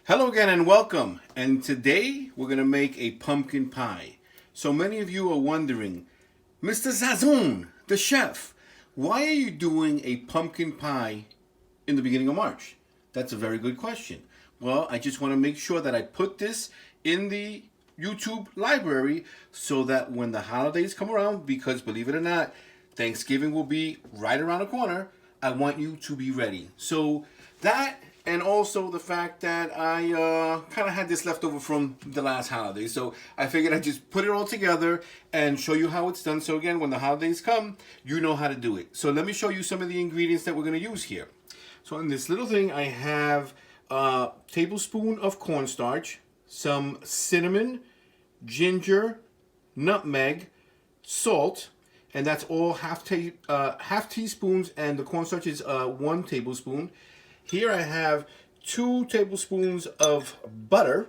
Hello again and welcome. And today we're going to make a pumpkin pie. So many of you are wondering, Mr. Zazon, the chef, why are you doing a pumpkin pie in the beginning of March? That's a very good question. Well, I just want to make sure that I put this in the YouTube library so that when the holidays come around, because believe it or not, Thanksgiving will be right around the corner, I want you to be ready. So that, and also the fact that I kind of had this left over from the last holiday. So I figured I'd just put it all together and show you how it's done. So again, when the holidays come, you know how to do it. So let me show you some of the ingredients that we're going to use here. So in this little thing, I have a tablespoon of cornstarch, some cinnamon, ginger, nutmeg, salt, and that's all half teaspoons, and the cornstarch is 1 tablespoon. Here I have 2 tablespoons of butter,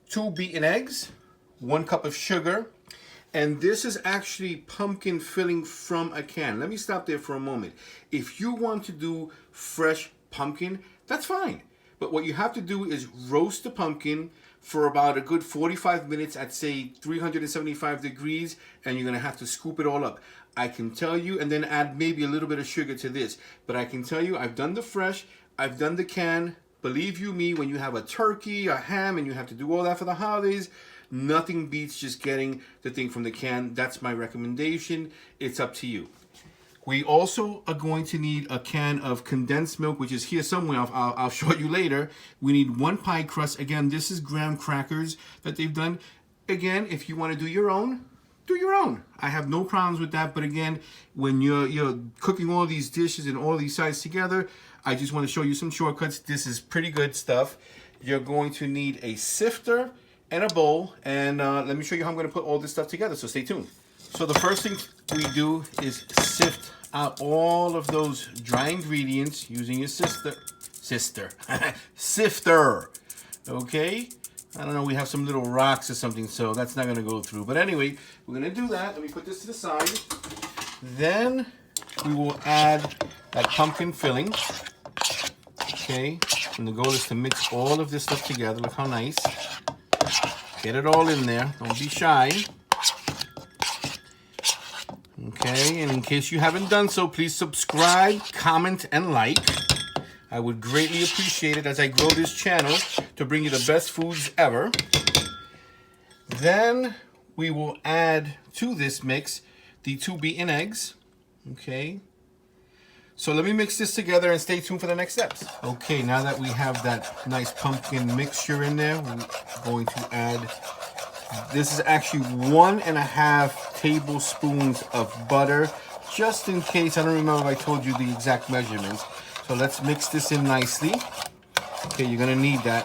2 beaten eggs, 1 cup of sugar, and this is actually pumpkin filling from a can. Let me stop there for a moment. If you want to do fresh pumpkin, that's fine. But what you have to do is roast the pumpkin for about a good 45 minutes at, say, 375 degrees, and you're going to have to scoop it all up. I can tell you, and then add maybe a little bit of sugar to this. But I can tell you, I've done the fresh, I've done the can. Believe you me, when you have a turkey, a ham, and you have to do all that for the holidays, nothing beats just getting the thing from the can. That's my recommendation. It's up to you. We also are going to need a can of condensed milk, which is here somewhere. I'll show you later. We need 1 pie crust. Again, this is graham crackers that they've done. Again, if you want to do your own, do your own. I have no problems with that. But again, when you're cooking all these dishes and all these sides together, I just want to show you some shortcuts. This is pretty good stuff. You're going to need a sifter and a bowl. And let me show you how I'm going to put all this stuff together. So stay tuned. So the first thing we do is sift out all of those dry ingredients using your sifter. Okay? I don't know, we have some little rocks or something, so that's not going to go through. But anyway, we're going to do that. Let me put this to the side. Then we will add that pumpkin filling. Okay? And the goal is to mix all of this stuff together. Look how nice. Get it all in there. Don't be shy. Okay, and in case you haven't done so, please subscribe, comment, and like. I would greatly appreciate it as I grow this channel to bring you the best foods ever. Then we will add to this mix the 2 beaten eggs. Okay. So let me mix this together and stay tuned for the next steps. Okay, now that we have that nice pumpkin mixture in there, we're going to add, this is actually 1.5 tablespoons of butter, just in case. I don't remember if I told you the exact measurements. So let's mix this in nicely. Okay, you're gonna need that.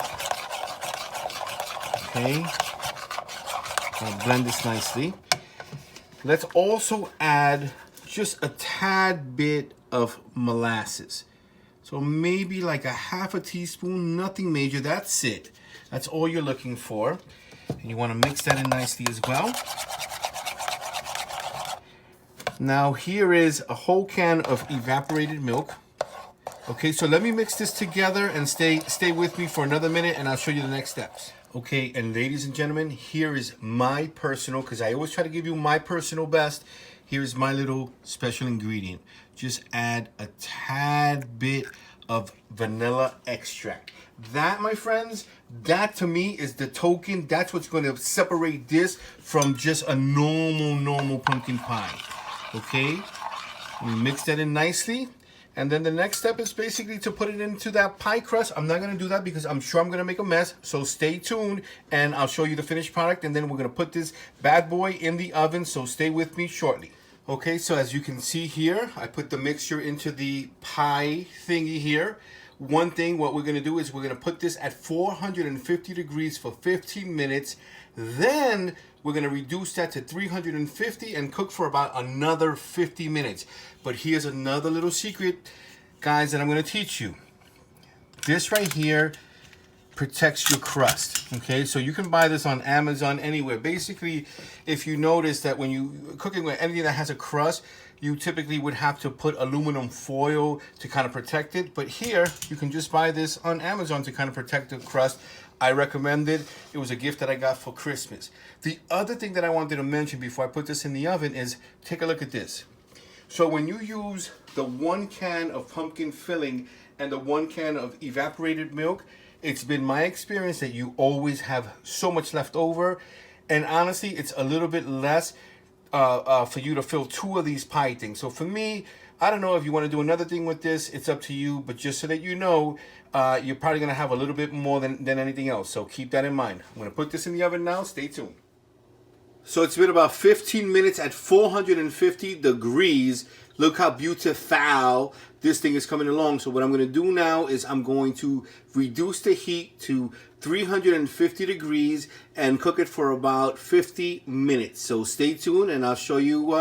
Okay, I'll blend this nicely. Let's also add just a tad bit of molasses. So maybe like 1/2 teaspoon, nothing major, that's it. That's all you're looking for. And you wanna mix that in nicely as well. Now here is a whole can of evaporated milk. Okay, so let me mix this together and stay with me for another minute and I'll show you the next steps. Okay, and ladies and gentlemen, here is my personal, because I always try to give you my personal best. Here's my little special ingredient. Just add a tad bit of vanilla extract. That, my friends, that to me is the token. That's what's going to separate this from just a normal pumpkin pie. Okay, we mix that in nicely. And then the next step is basically to put it into that pie crust. I'm not going to do that because I'm sure I'm going to make a mess. So stay tuned and I'll show you the finished product. And then we're going to put this bad boy in the oven. So stay with me shortly. Okay, so as you can see here, I put the mixture into the pie thingy here. One thing, what we're going to do is we're going to put this at 450 degrees for 15 minutes. Then we're going to reduce that to 350 and cook for about another 50 minutes. But here's another little secret, guys, that I'm going to teach you. This right here protects your crust. Okay, so you can buy this on Amazon, anywhere. Basically, if you notice that when you cooking with anything that has a crust, you typically would have to put aluminum foil to kind of protect it. But here, you can just buy this on Amazon to kind of protect the crust. I recommend it. It was a gift that I got for Christmas. The other thing that I wanted to mention before I put this in the oven is, take a look at this. So when you use the 1 can of pumpkin filling and the 1 can of evaporated milk, it's been my experience that you always have so much left over. And honestly, it's a little bit less for you to fill 2 of these pie things. So for me, I don't know if you want to do another thing with this, it's up to you, but just so that you know, you're probably going to have a little bit more than anything else. So keep that in mind. I'm going to put this in the oven now. Stay tuned. So it's been about 15 minutes at 450 degrees. Look how beautiful this thing is coming along. So what I'm going to do now is I'm going to reduce the heat to 350 degrees and cook it for about 50 minutes. So stay tuned and I'll show you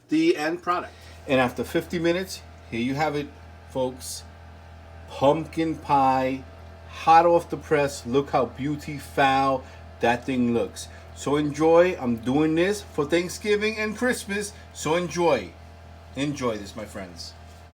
the end product. And after 50 minutes, here you have it, folks. Pumpkin pie, hot off the press. Look how beautiful that thing looks. So enjoy. I'm doing this for Thanksgiving and Christmas. So enjoy. Enjoy this, my friends.